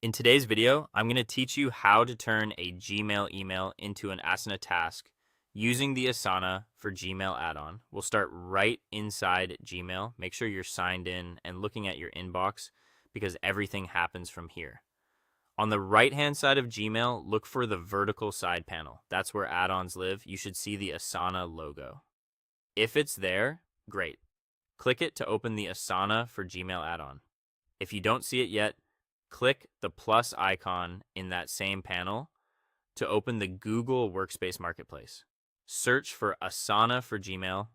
In today's video, I'm going to teach you how to turn a Gmail email into an Asana task using the Asana for Gmail add-on. We'll start right inside Gmail. Make sure you're signed in and looking at your inbox because everything happens from here. On the right-hand side of Gmail, look for the vertical side panel. That's where add-ons live. You should see the Asana logo. If it's there, great. Click it to open the Asana for Gmail add-on. If you don't see it yet, click the plus icon in that same panel to open the Google Workspace Marketplace. Search for Asana for Gmail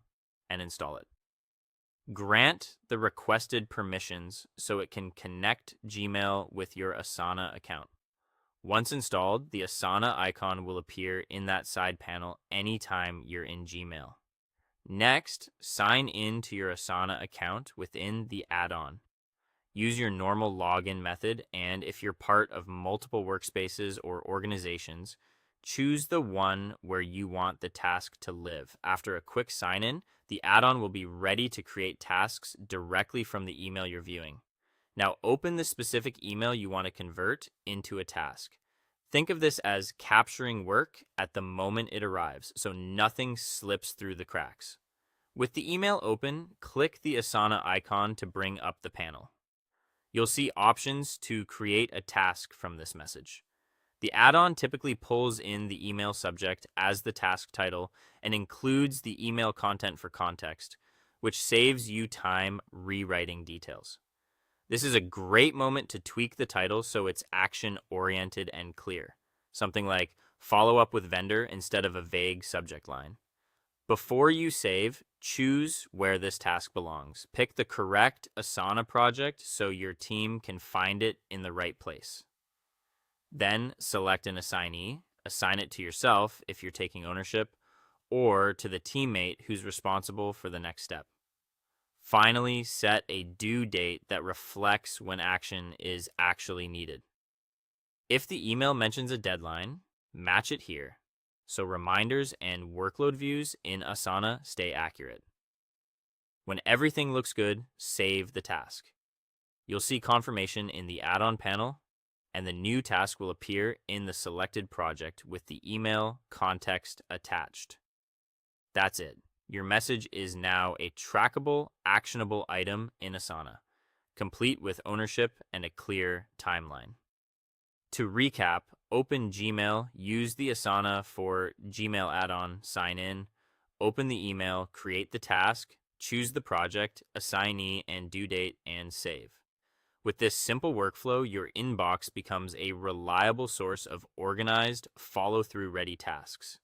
and install it. Grant the requested permissions so it can connect Gmail with your Asana account. Once installed, the Asana icon will appear in that side panel anytime you're in Gmail. Next, sign in to your Asana account within the add-on. Use your normal login method, and if you're part of multiple workspaces or organizations, choose the one where you want the task to live. After a quick sign-in, the add-on will be ready to create tasks directly from the email you're viewing. Now open the specific email you want to convert into a task. Think of this as capturing work at the moment it arrives, so nothing slips through the cracks. With the email open, click the Asana icon to bring up the panel. You'll see options to create a task from this message. The add-on typically pulls in the email subject as the task title and includes the email content for context, which saves you time rewriting details. This is a great moment to tweak the title so it's action-oriented and clear. Something like follow up with vendor instead of a vague subject line. Before you save, choose where this task belongs. Pick the correct Asana project so your team can find it in the right place. Then select an assignee, assign it to yourself if you're taking ownership, or to the teammate who's responsible for the next step. Finally, set a due date that reflects when action is actually needed. If the email mentions a deadline, match it here, so reminders and workload views in Asana stay accurate. When everything looks good, save the task. You'll see confirmation in the add-on panel, and the new task will appear in the selected project with the email context attached. That's it. Your message is now a trackable, actionable item in Asana, complete with ownership and a clear timeline. To recap, open Gmail, use the Asana for Gmail add-on, sign in, open the email, create the task, choose the project, assignee, and due date, and save. With this simple workflow, your inbox becomes a reliable source of organized, follow-through ready tasks.